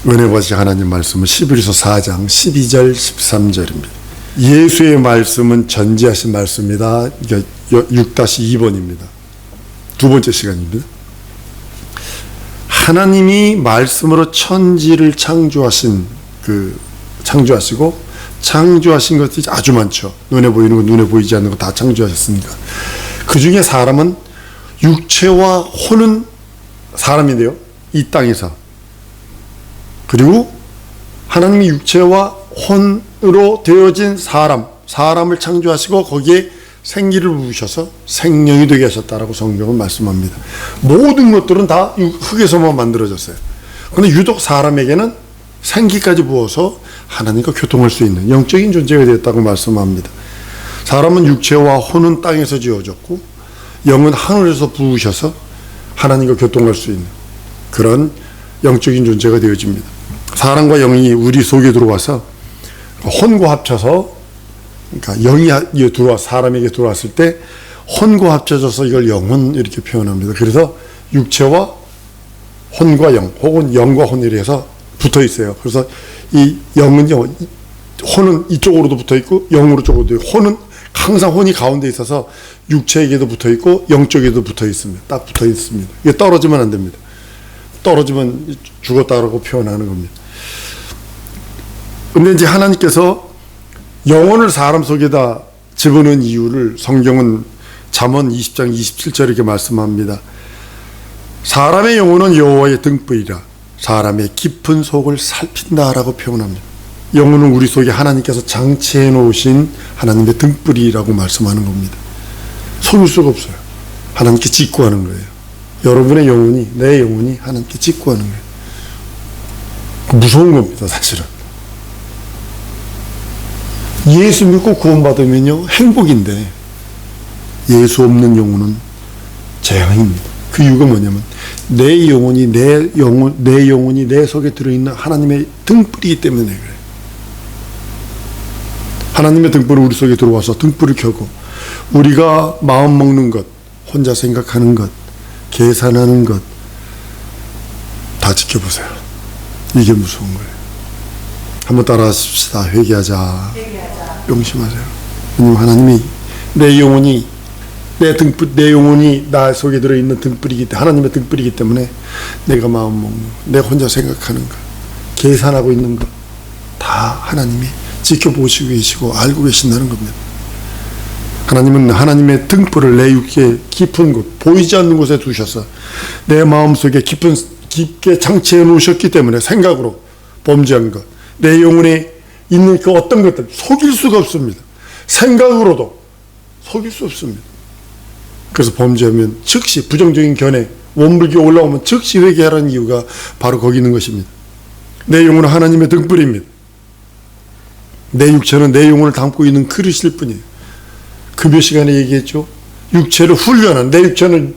은혜 받으신 하나님 말씀은 히브리서 4장 12절 13절입니다. 예수의 말씀은 전지하신 말씀입니다. 6-2번입니다. 두 번째 시간입니다. 하나님이 말씀으로 천지를 창조하시고 창조하신 것들이 아주 많죠. 눈에 보이는 거, 눈에 보이지 않는 거 다 창조하셨으니까. 그 중에 사람은 육체와 혼은 사람인데요. 이 땅에서. 그리고 하나님이 육체와 혼으로 되어진 사람을 창조하시고 거기에 생기를 부으셔서 생명이 되게 하셨다라고 성경은 말씀합니다. 모든 것들은 다 흙에서만 만들어졌어요. 그런데 유독 사람에게는 생기까지 부어서 하나님과 교통할 수 있는 영적인 존재가 되었다고 말씀합니다. 사람은 육체와 혼은 땅에서 지어졌고 영은 하늘에서 부으셔서 하나님과 교통할 수 있는 그런 영적인 존재가 되어집니다. 사람과 영이 우리 속에 들어와서 혼과 합쳐서, 그러니까 영이 사람에게 들어왔을 때 혼과 합쳐져서 이걸 영혼 이렇게 표현합니다. 그래서 육체와 혼과 영, 혹은 영과 혼이라 해서 붙어 있어요. 그래서 이 영은요, 혼은 이쪽으로도 붙어 있고 영으로 쪽으로도 있고, 혼은 항상 혼이 가운데 있어서 육체에게도 붙어 있고 영 쪽에도 붙어 있습니다. 딱 붙어 있습니다. 이게 떨어지면 안 됩니다. 떨어지면 죽었다라고 표현하는 겁니다. 근데 이제 하나님께서 영혼을 사람 속에다 집어넣은 이유를 성경은 잠언 20장 27절 이렇게 말씀합니다. 사람의 영혼은 여호와의 등불이라 사람의 깊은 속을 살핀다라고 표현합니다. 영혼은 우리 속에 하나님께서 장치해 놓으신 하나님의 등불이라고 말씀하는 겁니다. 속일 수가 없어요. 하나님께 직구하는 거예요. 여러분의 영혼이, 내 영혼이 하나님께 직구하는 거예요. 무서운 겁니다, 사실은. 예수 믿고 구원받으면요, 행복인데, 예수 없는 영혼은 재앙입니다. 그 이유가 뭐냐면, 내 영혼이 내 속에 들어있는 하나님의 등불이기 때문에 그래요. 하나님의 등불은 우리 속에 들어와서 등불을 켜고, 우리가 마음 먹는 것, 혼자 생각하는 것, 계산하는 것, 다 지켜보세요. 이게 무서운 거예요. 한번 따라 하십시다. 회개하자. 명심하세요. 왜냐면 하나님이 내 영혼이 내 영혼이 나 속에 들어있는 등불이기 때문에, 하나님의 등불이기 때문에 내가 마음 먹는 것, 내가 혼자 생각하는 것, 계산하고 있는 것, 다 하나님이 지켜보시고 계시고 알고 계신다는 겁니다. 하나님은 하나님의 등불을 내 육체의 깊은 곳, 보이지 않는 곳에 두셔서 내 마음속에 깊게 장치해 놓으셨기 때문에 생각으로 범죄한 것, 내 영혼에 있는 그 어떤 것들 속일 수가 없습니다. 생각으로도 속일 수 없습니다. 그래서 범죄하면 즉시 부정적인 견해, 원불교 올라오면 즉시 회개하라는 이유가 바로 거기 있는 것입니다. 내 영혼은 하나님의 등불입니다. 내 육체는 내 영혼을 담고 있는 그릇일 뿐이에요. 급여 시간에 얘기했죠. 육체를 훈련하는, 내 육체는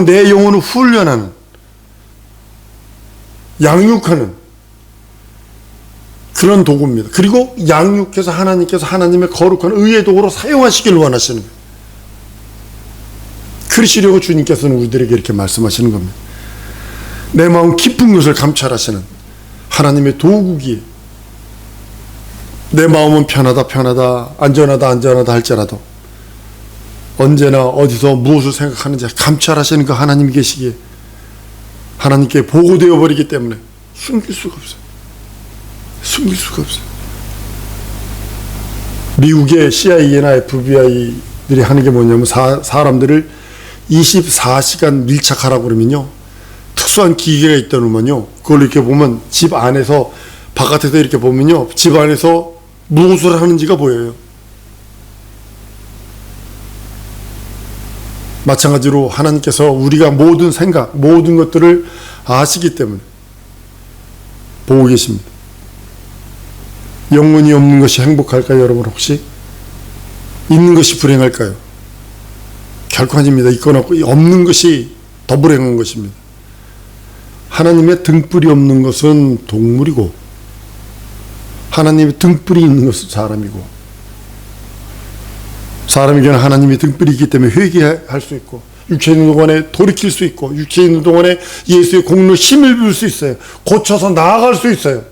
내 영혼을 훈련하는, 양육하는 그런 도구입니다. 그리고 양육해서 하나님께서 하나님의 거룩한 의의 도구로 사용하시길 원하시는 거예요. 그러시려고 주님께서는 우리들에게 이렇게 말씀하시는 겁니다. 내 마음 깊은 것을 감찰하시는 하나님의 도구기에 내 마음은 편하다 안전하다 할지라도 언제나 어디서 무엇을 생각하는지 감찰하시는 그 하나님이 계시기에 하나님께 보고되어 버리기 때문에 숨길 수가 없어요. 미국의 CIA나 FBI들이 하는 게 뭐냐면 사람들을 24시간 밀착하라고 그러면요, 특수한 기계가 있다면요, 그걸 이렇게 보면 집 안에서 바깥에서 이렇게 보면요, 집 안에서 무엇을 하는지가 보여요. 마찬가지로 하나님께서 우리가 모든 생각, 모든 것들을 아시기 때문에 보고 계십니다. 영혼이 없는 것이 행복할까요, 여러분? 혹시? 있는 것이 불행할까요? 결코 아닙니다. 있거나 없는 것이 더 불행한 것입니다. 하나님의 등불이 없는 것은 동물이고, 하나님의 등불이 있는 것은 사람이고, 사람에게는 하나님의 등불이 있기 때문에 회개할 수 있고, 육체에 있는 동안에 돌이킬 수 있고, 육체에 있는 동안에 예수의 공로 힘을 빌 수 있어요. 고쳐서 나아갈 수 있어요.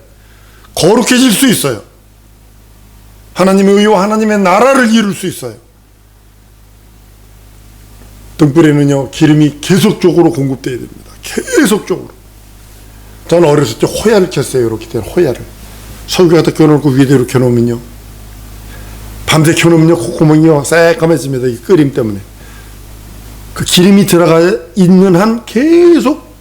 거룩해질 수 있어요. 하나님의 의와 하나님의 나라를 이룰 수 있어요. 등불에는요, 기름이 계속적으로 공급되어야 됩니다. 계속적으로. 저는 어렸을 때 호야를 켰어요. 이렇게 된 호야를. 설교하다 켜놓고 위에다 이렇게 켜놓으면요, 밤새 켜놓으면요, 콧구멍이요, 새까매집니다. 이 끓임 때문에. 그 기름이 들어가 있는 한 계속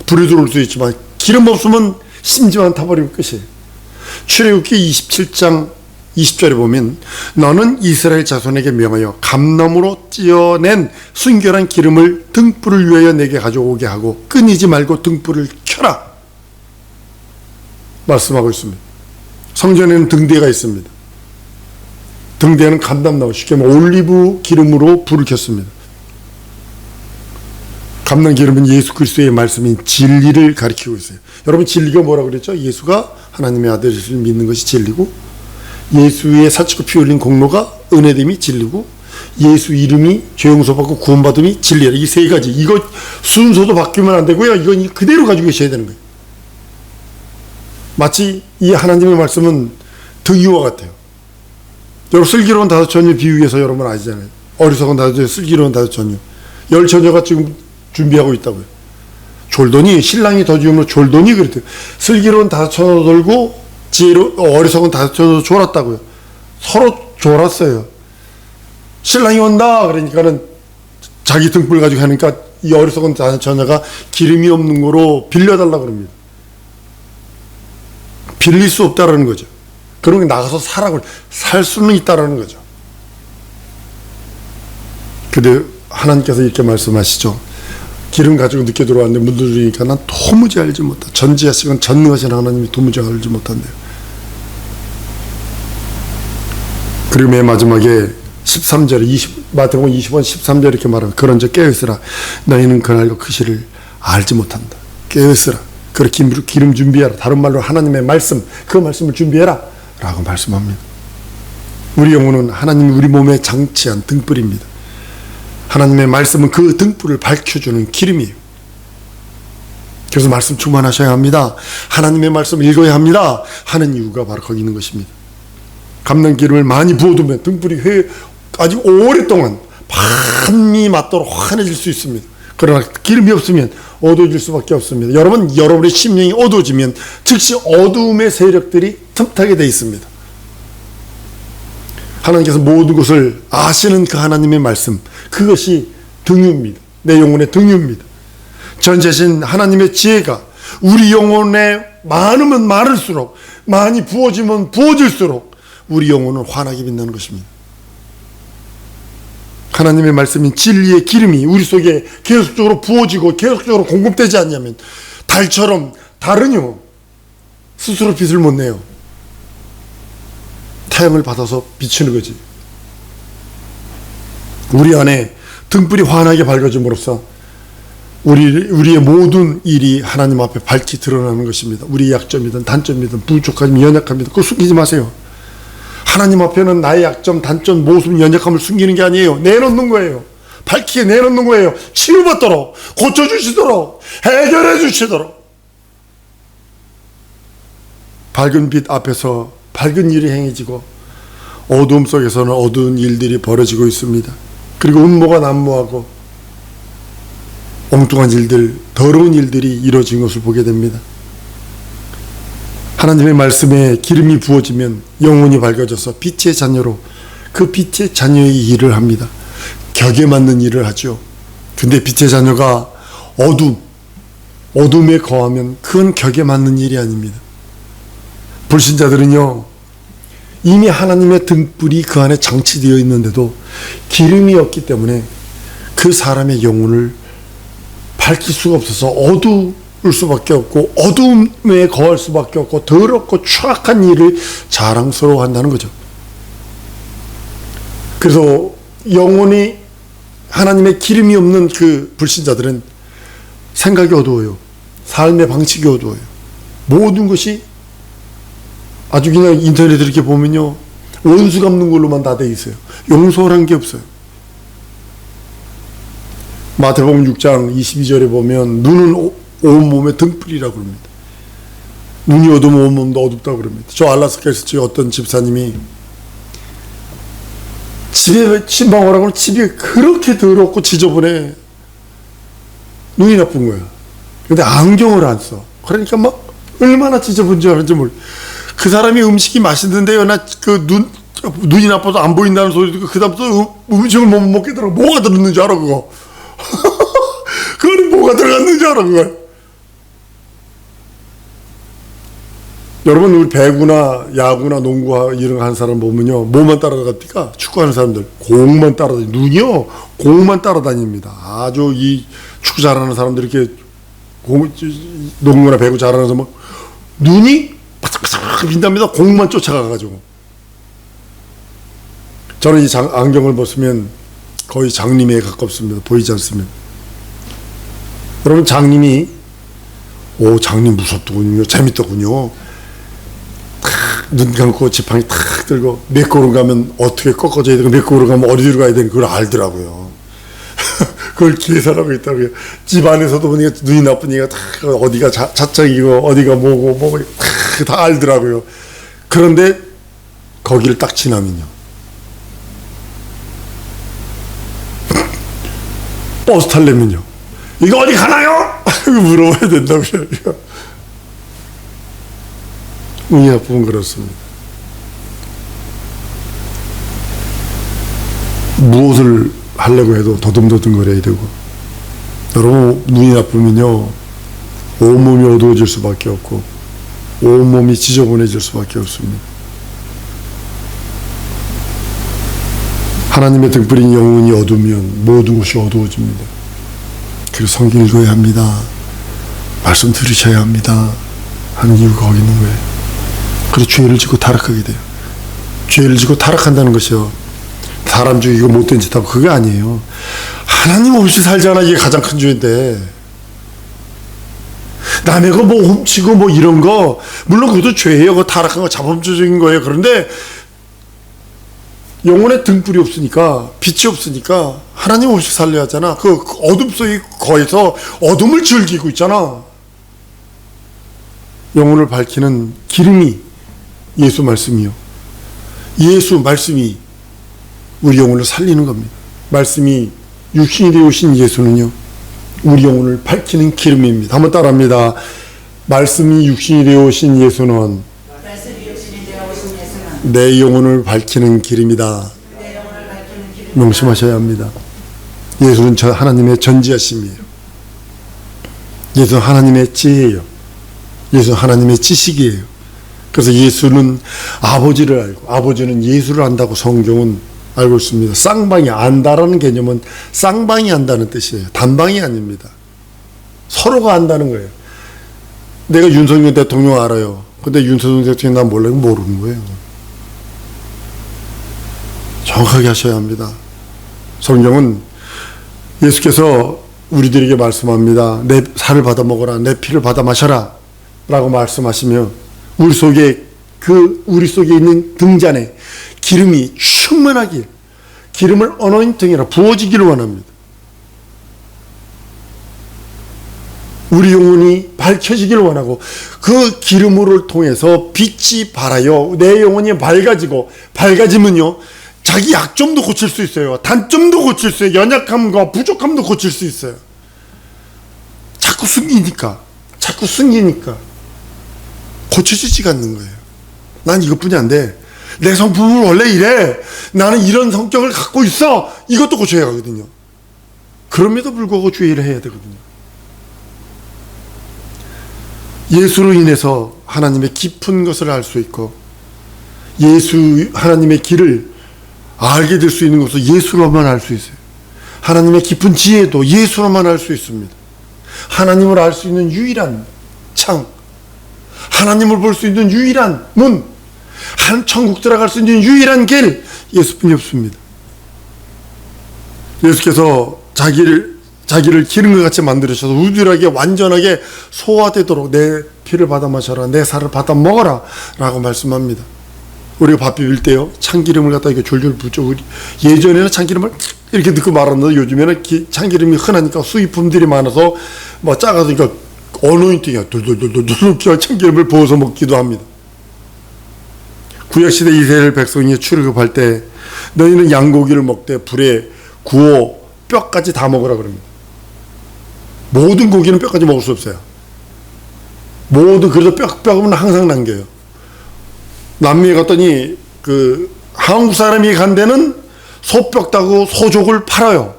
불이 들어올 수 있지만, 기름 없으면 심지만 타버리면 끝이에요. 출애굽기 27장 20절에 보면, 너는 이스라엘 자손에게 명하여 감나무로 찌어낸 순결한 기름을 등불을 위하여 내게 가져오게 하고 끊이지 말고 등불을 켜라 말씀하고 있습니다. 성전에는 등대가 있습니다. 등대는 감람나무, 쉽게 말하면 올리브 기름으로 불을 켰습니다. 감람 기름은 예수 그리스도의 말씀인 진리를 가리키고 있어요. 여러분, 진리가 뭐라고 그랬죠? 예수가 하나님의 아들이심을 믿는 것이 진리고, 예수의 사치고 피 흘린 공로가 은혜됨이 진리고, 예수 이름이 죄 용서받고 구원받음이 진리라. 이 세 가지. 이거 순서도 바뀌면 안 되고요. 이건 그대로 가지고 계셔야 되는 거예요. 마치 이 하나님의 말씀은 등유와 같아요. 여러분, 슬기로운 다섯 처녀 비유에서 여러분 아시잖아요. 어리석은 다섯 처녀, 슬기로운 다섯 처녀. 열 처녀가 지금 준비하고 있다고요. 졸돈이, 신랑이 더 지으면 졸돈이 그랬대요. 슬기로운 다섯 처녀도 돌고 지혜로 어리석은 다섯 처녀도 졸았다고요. 서로 졸았어요. 신랑이 온다 그러니까는 자기 등불 가지고 하니까 이 어리석은 다섯 처녀가 기름이 없는 거로 빌려달라고 그럽니다. 빌릴 수 없다라는 거죠. 그러면 나가서 사라고, 살 수는 있다라는 거죠. 근데 하나님께서 이렇게 말씀하시죠. 기름 가지고 늦게 들어왔는데 문 두드리니까 난 도무지 알지 못한다. 전지하시건 전능하신 하나님이 도무지 알지 못한대요. 그리고 맨 마지막에 13절에 마태복음 20권 13절 이렇게 말합니다. 그런즉 깨어있으라. 너희는 그날과 그 시를 알지 못한다. 깨어있으라. 그렇게 기름 준비해라. 다른 말로 하나님의 말씀, 그 말씀을 준비해라 라고 말씀합니다. 우리 영혼은 하나님이 우리 몸에 장치한 등불입니다. 하나님의 말씀은 그 등불을 밝혀주는 기름이에요. 그래서 말씀 충만하셔야 합니다. 하나님의 말씀을 읽어야 합니다 하는 이유가 바로 거기 있는 것입니다. 감람 기름을 많이 부어두면 등불이 아주 오랫동안 밤이 맞도록 환해질 수 있습니다. 그러나 기름이 없으면 어두워질 수밖에 없습니다. 여러분, 여러분의 심령이 어두워지면 즉시 어두움의 세력들이 틈타게 되어 있습니다. 하나님께서 모든 것을 아시는 그 하나님의 말씀, 그것이 등유입니다. 내 영혼의 등유입니다. 전지하신 하나님의 지혜가 우리 영혼에 많으면 많을수록, 많이 부어지면 부어질수록 우리 영혼은 환하게 빛나는 것입니다. 하나님의 말씀인 진리의 기름이 우리 속에 계속적으로 부어지고 계속적으로 공급되지 않냐면, 달처럼 달은요 스스로 빛을 못 내요. 태양을 받아서 비추는 거지. 우리 안에 등불이 환하게 밝아짐으로써 우리의 모든 일이 하나님 앞에 밝히 드러나는 것입니다. 우리의 약점이든 단점이든 부족함이든 연약함이든 그거 숨기지 마세요. 하나님 앞에는 나의 약점, 단점, 모습, 연약함을 숨기는 게 아니에요. 내놓는 거예요. 밝히게 내놓는 거예요. 치유받도록, 고쳐주시도록, 해결해 주시도록. 밝은 빛 앞에서 밝은 일이 행해지고, 어두움 속에서는 어두운 일들이 벌어지고 있습니다. 그리고 음모가 난무하고 엉뚱한 일들, 더러운 일들이 이루어진 것을 보게 됩니다. 하나님의 말씀에 기름이 부어지면 영혼이 밝아져서 빛의 자녀로, 그 빛의 자녀의 일을 합니다. 격에 맞는 일을 하죠. 근데 빛의 자녀가 어둠에 거하면 그건 격에 맞는 일이 아닙니다. 불신자들은요, 이미 하나님의 등불이 그 안에 장치되어 있는데도 기름이 없기 때문에 그 사람의 영혼을 밝힐 수가 없어서 어두울 수밖에 없고, 어둠에 거할 수밖에 없고, 더럽고 추악한 일을 자랑스러워한다는 거죠. 그래서 영혼이 하나님의 기름이 없는 그 불신자들은 생각이 어두워요. 삶의 방식이 어두워요. 모든 것이 아주 그냥 인터넷에 이렇게 보면요, 원수 갚는 걸로만 다 돼 있어요. 용서라는 게 없어요. 마태복음 6장 22절에 보면 눈은 온몸에 등불이라고 합니다. 눈이 어두우면 온몸도 어둡다고 그럽니다. 저 알라스카에서 저 어떤 집사님이 집에 침방오라고 하면 집이 그렇게 더럽고 지저분해. 눈이 나쁜 거야. 근데 안경을 안 써. 그러니까 막 얼마나 지저분 줄 아는지 몰라. 그 사람이 음식이 맛있는데요. 나 눈이 나빠서 안 보인다는 소리 듣고 그 다음부터 음식을 못 먹겠더라고. 뭐가 들었는 줄 알아 그거. 그 안에 뭐가 들어갔는 줄 알아 그걸. 여러분 우리 배구나 야구나 농구 이런 거 하는 사람 보면요. 뭐만 따라갑니까? 축구하는 사람들 공만 따라다니. 눈이요 공만 따라다닙니다. 아주 이 축구 잘하는 사람들 이렇게 농구나 배구 잘하는 사람 눈이 바삭바삭 빈답니다. 공만 쫓아가가지고. 저는 이 안경을 벗으면 거의 장님에 가깝습니다. 보이지 않습니다. 여러분 장님이 장님 무섭더군요. 재밌더군요. 눈 감고 지팡이 탁 들고 몇 걸음 가면 어떻게 꺾어져야 되고 몇 걸음 가면 어디로 가야 되는 그걸 알더라고요. 그걸 계산하고 있다고요. 집 안에서도 보니까 눈이 나쁘니까 다 어디가 자창이고 어디가 뭐고 다 알더라고요. 그런데 거기를 딱 지나면요. 버스 타려면요. 이거 어디 가나요? 물어봐야 된다고요. 눈이 나쁘면 그렇습니다. 무엇을 하려고 해도 더듬더듬거려야 되고. 여러분 눈이 나쁘면요 온몸이 어두워질 수밖에 없고 온몸이 지저분해질 수밖에 없습니다. 하나님의 등불인 영혼이 어두우면 모든 것이 어두워집니다. 그래서 성경 읽어야 합니다. 말씀 들으셔야 합니다. 하는 이유가 거기 있는 거예요. 그래서 죄를 짓고 타락하게 돼요. 죄를 짓고 타락한다는 것이요. 사람 죽이고 못된 짓 하고 그게 아니에요. 하나님 없이 살잖아. 이게 가장 큰 죄인데. 남의 거 뭐 훔치고 뭐 이런 거 물론 그것도 죄예요. 그 타락한 거 자범죄적인 거예요. 그런데 영혼에 등불이 없으니까 빛이 없으니까 하나님 없이 살려야 하잖아. 그 어둠 속에 거해서 어둠을 즐기고 있잖아. 영혼을 밝히는 기름이 예수 말씀이요. 예수 말씀이 우리 영혼을 살리는 겁니다. 말씀이 육신이 되어오신 예수는요. 우리 영혼을 밝히는 기름입니다. 한번 따라합니다. 말씀이 육신이 되어오신 예수는 내 영혼을 밝히는 기름이다. 명심하셔야 합니다. 예수는 하나님의 전지하심이에요. 예수는 하나님의 지혜예요. 예수는 하나님의 지식이에요. 그래서 예수는 아버지를 알고 아버지는 예수를 안다고 성경은 알고 있습니다. 쌍방이 안다라는 개념은 쌍방이 안다는 뜻이에요. 단방이 아닙니다. 서로가 안다는 거예요. 내가 윤석열 대통령 알아요. 근데 윤석열 대통령 난 몰라요. 모르는 거예요. 정확하게 하셔야 합니다. 성경은 예수께서 우리들에게 말씀합니다. 내 살을 받아 먹어라. 내 피를 받아 마셔라. 라고 말씀하시며 우리 속에 있는 등잔에 기름이 충만하게 기름을 어노인팅이라 부어지기를 원합니다. 우리 영혼이 밝혀지기를 원하고 그 기름을 통해서 빛이 발하여 내 영혼이 밝아지면요 자기 약점도 고칠 수 있어요. 단점도 고칠 수 있어요. 연약함과 부족함도 고칠 수 있어요. 자꾸 숨기니까 고쳐지지가 않는 거예요. 난 이것뿐이 안 돼. 내 성품은 원래 이래. 나는 이런 성격을 갖고 있어. 이것도 고쳐야 하거든요. 그럼에도 불구하고 주의를 해야 되거든요. 예수로 인해서 하나님의 깊은 것을 알 수 있고 하나님의 길을 알게 될 수 있는 것을 예수로만 알 수 있어요. 하나님의 깊은 지혜도 예수로만 알 수 있습니다. 하나님을 알 수 있는 유일한 창, 하나님을 볼 수 있는 유일한 문, 천국 들어갈 수 있는 유일한 길, 예수뿐이 없습니다. 예수께서 자기를 기름과 같이 만들으셔서 우주하게 완전하게 소화되도록 내 피를 받아 마셔라, 내 살을 받아 먹어라 라고 말씀합니다. 우리가 밥 비빌 때요 참기름을 갖다 이렇게 졸졸 붓죠. 예전에는 참기름을 이렇게 듣고 말았는데 요즘에는 참기름이 흔하니까 수입품들이 많아서 뭐 작아서니까 어노인팅이야 둘둘둘둘둘 참기름을 부어서 먹기도 합니다. 구약시대 이스라엘 백성이 출애굽할 때 너희는 양고기를 먹되 불에 구워 뼈까지 다 먹으라 그럽니다. 모든 고기는 뼈까지 먹을 수 없어요. 모두 그래도 뼈는 항상 남겨요. 남미에 갔더니 그 한국 사람이 간 데는 소뼈 따고 소족을 팔아요.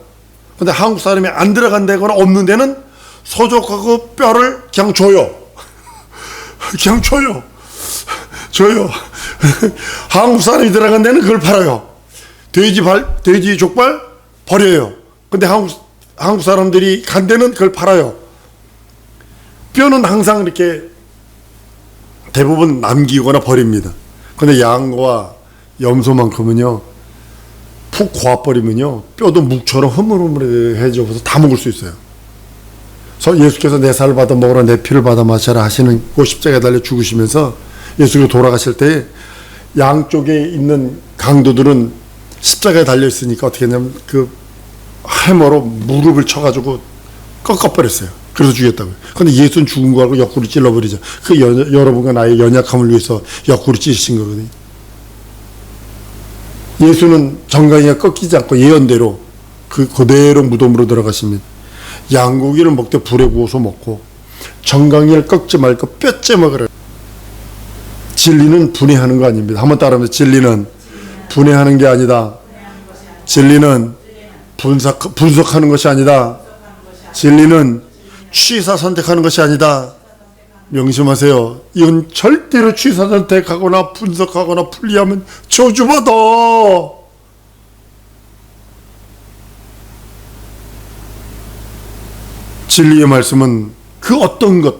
근데 한국 사람이 안 들어간 데거나 없는 데는 소족하고 뼈를 그냥 줘요. 그냥 줘요. 한국 사람이 들어간 데는 그걸 팔아요. 돼지 족발 버려요. 근데 한국 사람들이 간 데는 그걸 팔아요. 뼈는 항상 이렇게 대부분 남기거나 버립니다. 근데 양과 염소만큼은요, 푹 고아버리면요, 뼈도 묵처럼 흐물흐물해져서 다 먹을 수 있어요. 그래서 예수께서 내 살을 받아 먹으라, 내 피를 받아 마셔라 하시는 그 십자가에 달려 죽으시면서 예수가 돌아가실 때 양쪽에 있는 강도들은 십자가에 달려 있으니까 어떻게 했냐면 그 해머로 무릎을 쳐가지고 꺾어버렸어요. 그래서 죽였다고요. 근데 예수는 죽은 거 알고 옆구리 찔러버리죠. 그 여러분과 나의 연약함을 위해서 옆구리 찌르신 거거든요. 예수는 정강이가 꺾이지 않고 예언대로 그대로 무덤으로 들어가십니다. 양고기를 먹되 불에 구워서 먹고 정강이를 꺾지 말고 뼈째 먹으라. 진리는 분해하는 거 아닙니다. 한번 따라하면서 진리는 분해하는 게 아니다. 진리는 분석하는 것이 아니다. 진리는 취사 선택하는 것이 아니다. 명심하세요. 이건 절대로 취사 선택하거나 분석하거나 분리하면 저주받아. 진리의 말씀은 그 어떤 것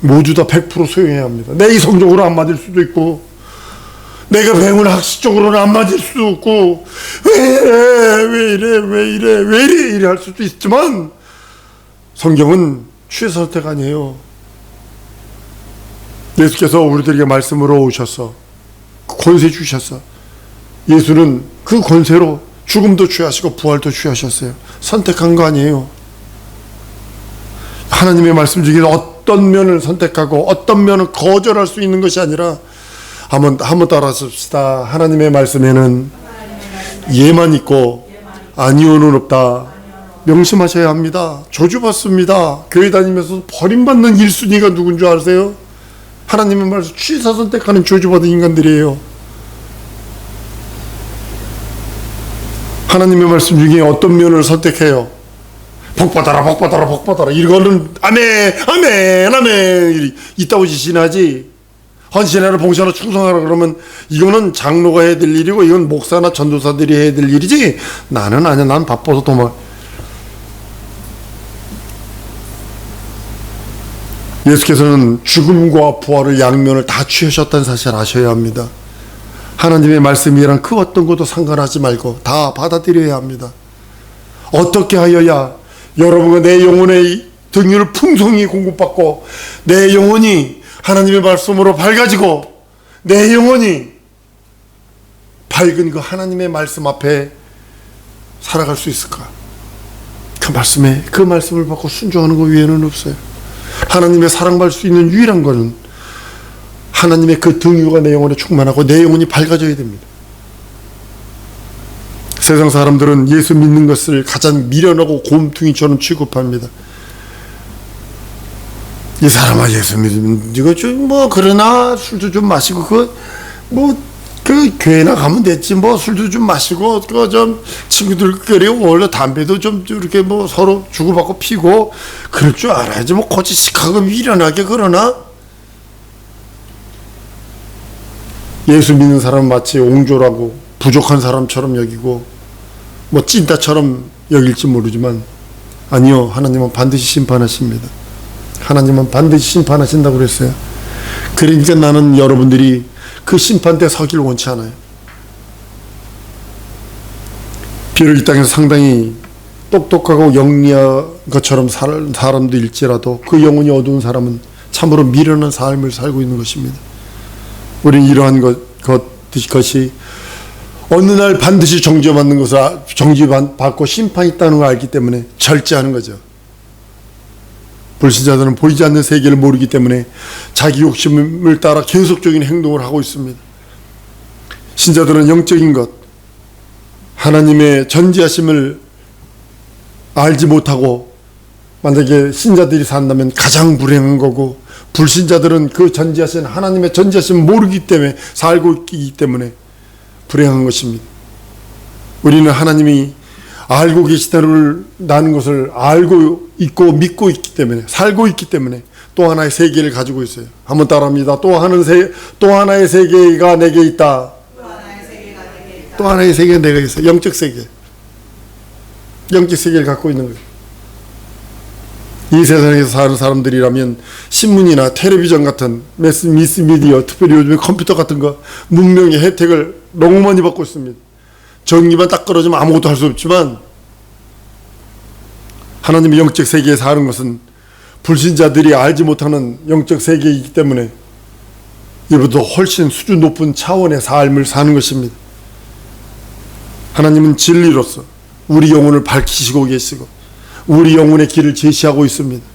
모두 다 100% 소용해야 합니다. 내 이성적으로 안 맞을 수도 있고 내가 배운 학식적으로는 안 맞을 수도 없고 왜 이래 할 수도 있지만 성경은 취선택 아니에요. 예수께서 우리들에게 말씀으로 오셔서 권세 주셨어. 예수는 그 권세로 죽음도 취하시고 부활도 취하셨어요. 선택한 거 아니에요. 하나님의 말씀 중에 어떤 면을 선택하고 어떤 면을 거절할 수 있는 것이 아니라 한번 따라합시다. 하나님의 말씀에는 예만 있고 아니오는 없다. 명심하셔야 합니다. 저주받습니다. 교회 다니면서 버림받는 1순위가 누군 줄 아세요? 하나님의 말씀 취사 선택하는 저주받은 인간들이에요. 하나님의 말씀 중에 어떤 면을 선택해요? 복받아라 복받아라 복받아라 이거는 아멘 이따고 지신하지. 헌신하라 봉사하라 충성하라 그러면 이거는 장로가 해야 될 일이고 이건 목사나 전도사들이 해야 될 일이지 나는 아니야. 난 바빠서 도망. 예수께서는 죽음과 부활을 양면을 다 취하셨다는 사실을 아셔야 합니다. 하나님의 말씀이란 그 어떤 것도 상관하지 말고 다 받아들여야 합니다. 어떻게 하여야 여러분과 내 영혼의 등유를 풍성히 공급받고 내 영혼이 하나님의 말씀으로 밝아지고 내 영혼이 밝은 그 하나님의 말씀 앞에 살아갈 수 있을까? 그 말씀을 받고 순종하는 것 외에는 없어요. 하나님의 사랑받을 수 있는 유일한 것은 하나님의 그 등유가 내 영혼에 충만하고 내 영혼이 밝아져야 됩니다. 세상 사람들은 예수 믿는 것을 가장 미련하고 곰퉁이처럼 취급합니다. 이 사람아 예수 믿으면 이거 좀 뭐 그러나 술도 좀 마시고 그 교회나 가면 됐지 뭐 술도 좀 마시고 그 좀 친구들끼리 원래 담배도 좀 이렇게 뭐 서로 주고받고 피고 그럴 줄 알아야지 뭐 거짓식하고 미련하게 그러나. 예수 믿는 사람은 마치 옹졸하고 부족한 사람처럼 여기고 뭐 찐따처럼 여길지 모르지만 아니요. 하나님은 반드시 심판하십니다. 하나님은 반드시 심판하신다고 그랬어요. 그러니까 나는 여러분들이 그 심판대 서길 원치 않아요. 비록 이 땅에서 상당히 똑똑하고 영리한 것처럼 살 사람들일지라도 그 영혼이 어두운 사람은 참으로 미련한 삶을 살고 있는 것입니다. 우리는 이러한 것이 어느 날 반드시 정죄받는 것을 정죄받고 심판이 있다는 걸 알기 때문에 절제하는 거죠. 불신자들은 보이지 않는 세계를 모르기 때문에 자기 욕심을 따라 계속적인 행동을 하고 있습니다. 신자들은 영적인 것, 하나님의 전지하심을 알지 못하고 만약에 신자들이 산다면 가장 불행한 거고, 불신자들은 그 전지하신 하나님의 전지하심을 모르기 때문에 살고 있기 때문에 불행한 것입니다. 우리는 하나님이 알고 계시다는 것을 알고 있고 믿고 있기 때문에, 살고 있기 때문에 또 하나의 세계를 가지고 있어요. 한번 따라합니다. 또 하나의 세계가 내게 있다. 또 하나의 세계가 내가 있어. 영적 세계. 영적 세계를 갖고 있는 거예요. 이 세상에서 사는 사람들이라면 신문이나 텔레비전 같은 미디어, 특별히 요즘에 컴퓨터 같은 거 문명의 혜택을 너무 많이 받고 있습니다. 전기만 딱 끊어지면 아무것도 할 수 없지만, 하나님의 영적 세계에 사는 것은 불신자들이 알지 못하는 영적 세계이기 때문에 이보다 훨씬 수준 높은 차원의 삶을 사는 것입니다. 하나님은 진리로서 우리 영혼을 밝히시고 계시고 우리 영혼의 길을 제시하고 있습니다.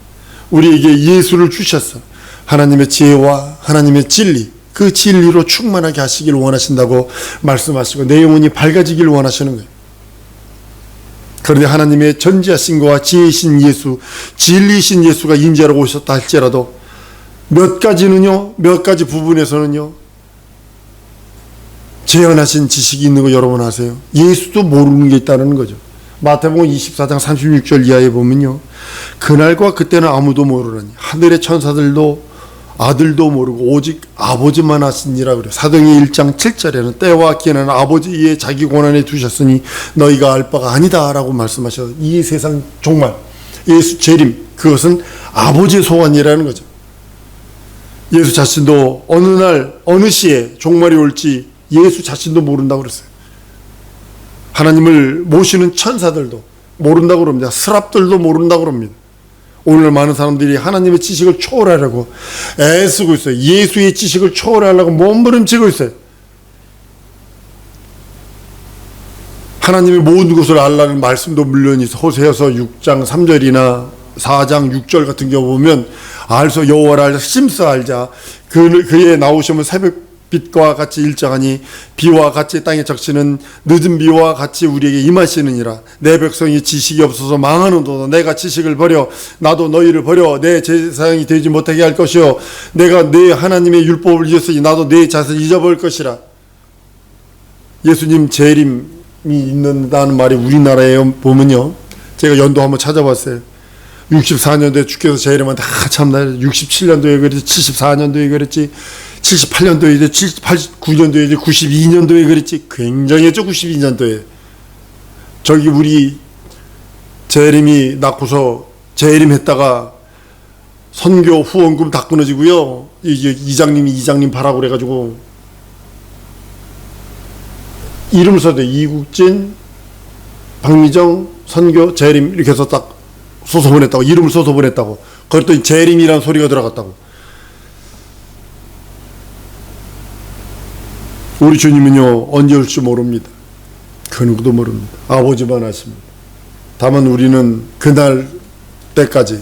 우리에게 예수를 주셔서 하나님의 지혜와 하나님의 진리, 그 진리로 충만하게 하시길 원하신다고 말씀하시고 내 영혼이 밝아지길 원하시는 거예요. 그런데 하나님의 전지하신 것과 지혜이신 예수, 진리이신 예수가 인자로 오셨다 할지라도 몇 가지 부분에서는요 제한하신 지식이 있는 거 여러분 아세요? 예수도 모르는 게 있다는 거죠. 마태복음 24장 36절 이하에 보면요, 그날과 그때는 아무도 모르라니 하늘의 천사들도 아들도 모르고 오직 아버지만 아시니라 그래요. 사도행전 1장 7절에는 때와 기회는 아버지의 자기 권한에 두셨으니 너희가 알 바가 아니다 라고 말씀하셔서 이 세상 종말, 예수 재림, 그것은 아버지의 소관이라는 거죠. 예수 자신도 어느 날 어느 시에 종말이 올지 예수 자신도 모른다고 그랬어요. 하나님을 모시는 천사들도 모른다고 그럽니다. 스랍들도 모른다고 그럽니다. 오늘 많은 사람들이 하나님의 지식을 초월하려고 애쓰고 있어요. 예수의 지식을 초월하려고 몸부림치고 있어요. 하나님의 모든 것을 알라는 말씀도 물론 있어. 호세아서 6장 3절이나 4장 6절 같은 경우 보면 알서 여호와를 알자 심스 알자 그의 나오시면 새벽빛과 같이 일정하니 비와 같이 땅에 적시는 늦은 비와 같이 우리에게 임하시느니라. 내 백성이 지식이 없어서 망하는도다. 내가 지식을 버려 나도 너희를 버려 내 제사장이 되지 못하게 할 것이요 내가 내 하나님의 율법을 잊었으니 나도 내 자신을 잊어버릴 것이라. 예수님 재림이 있는다는 말이 우리나라에 보면요, 제가 연도 한번 찾아봤어요. 64년도에 주께서 재림한 다 참나 67년도에 그랬지, 74년도에 그랬지, 78년도에 이제 89년도에 이제 92년도에 그랬지. 굉장했죠. 92년도에 저기 우리 재림이 낳고서 재림했다가 선교 후원금 다 끊어지고요. 이장님 바라고 그래가지고 이름 써도 이국진, 박미정, 선교, 재림 이렇게 해서 딱 써서 보냈다고, 이름을 써서 보냈다고. 그랬더니 재림이라는 소리가 들어갔다고. 우리 주님은요 언제 올지 모릅니다. 그 누구도 모릅니다. 아버지만 아십니다. 다만 우리는 그날 때까지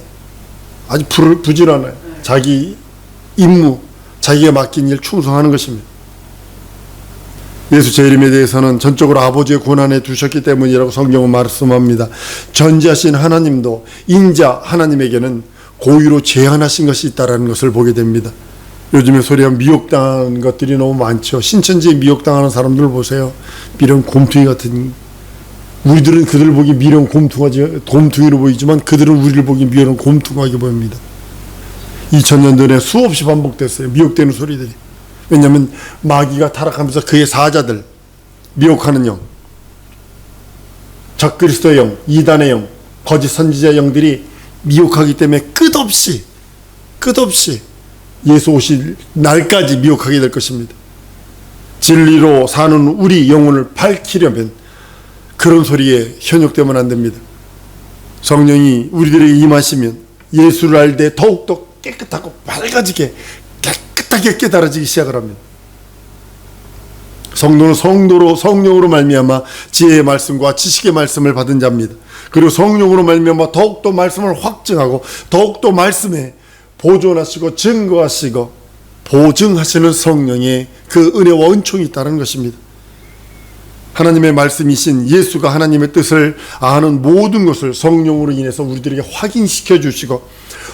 아주 부지런해요. 자기 임무, 자기가 맡긴 일 충성하는 것입니다. 예수 재림에 대해서는 전적으로 아버지의 권한에 두셨기 때문이라고 성경은 말씀합니다. 전지하신 하나님도 인자 하나님에게는 고의로 제한하신 것이 있다는 것을 보게 됩니다. 요즘에 소리하면 미혹당한 것들이 너무 많죠. 신천지에 미혹당하는 사람들 보세요. 미련 곰퉁이 같은, 우리들은 그들 보기 미련 곰퉁이로 보이지만 그들은 우리를 보기 미련 곰퉁하게 보입니다. 2000년 전에 수없이 반복됐어요. 미혹되는 소리들이. 왜냐하면 마귀가 타락하면서 그의 사자들, 미혹하는 영, 적그리스도의 영, 이단의 영, 거짓 선지자 영들이 미혹하기 때문에 끝없이 예수 오실 날까지 미혹하게 될 것입니다. 진리로 사는 우리 영혼을 밝히려면 그런 소리에 현혹되면 안 됩니다. 성령이 우리들에게 임하시면 예수를 알 때 더욱더 깨끗하고 밝아지게 깨끗하게 깨달아지기 시작을 합니다. 성도는 성령으로 말미암아 지혜의 말씀과 지식의 말씀을 받은 자입니다. 그리고 성령으로 말미암아 더욱더 말씀을 확증하고 더욱더 말씀에 보존하시고 증거하시고 보증하시는 성령의 그 은혜와 은총이 있다는 것입니다. 하나님의 말씀이신 예수가 하나님의 뜻을 아는 모든 것을 성령으로 인해서 우리들에게 확인시켜 주시고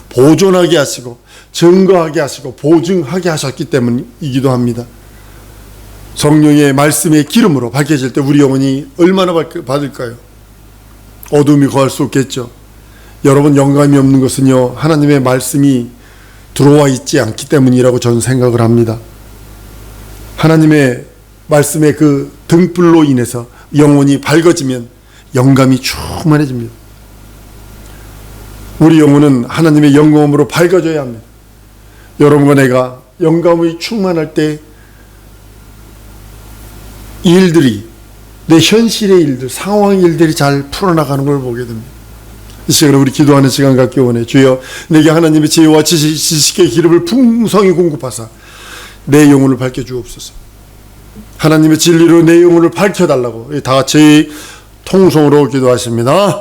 보존하게 하시고 증거하게 하시고 보증하게 하셨기 때문이기도 합니다. 성령의 말씀의 기름으로 밝혀질 때 우리 영혼이 얼마나 받을까요? 어둠이 거할 수 없겠죠. 여러분, 영감이 없는 것은요, 하나님의 말씀이 들어와 있지 않기 때문이라고 저는 생각을 합니다. 하나님의 말씀의 그 등불로 인해서 영혼이 밝아지면 영감이 충만해집니다. 우리 영혼은 하나님의 영감으로 밝아져야 합니다. 여러분과 내가 영감이 충만할 때 일들이, 내 현실의 일들, 상황의 일들이 잘 풀어나가는 걸 보게 됩니다. 이 시간에 우리 기도하는 시간 갖기 원해. 주여, 내게 하나님의 지혜와 지식의 기름을 풍성히 공급하사 내 영혼을 밝혀주옵소서. 하나님의 진리로 내 영혼을 밝혀달라고 다 같이 통성으로 기도하십니다.